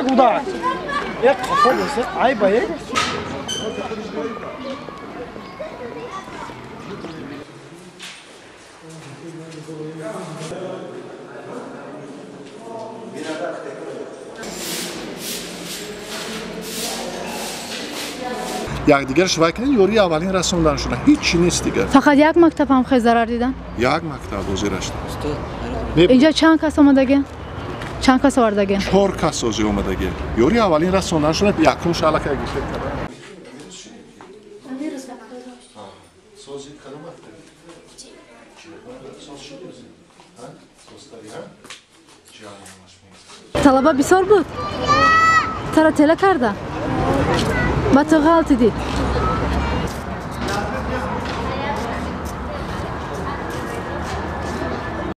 куда? Як ходиться? Ай бає. یکدیگر شوک کنید یوری اولین رسوندن شده هیچ چی نیست دیگه. فقط یک مکتب هم خیلی ضرر دیدن. یک مکتب وزیر رشته. اینجا چند کس اومدگی؟ چند کس آوردگی؟ 4 کس اوزی اومدگی. یوری اولین رسوندن شده یکم شالک گیشه کرده. طلبه بسیار بود. ترا تله کرده. با تو غلط دید.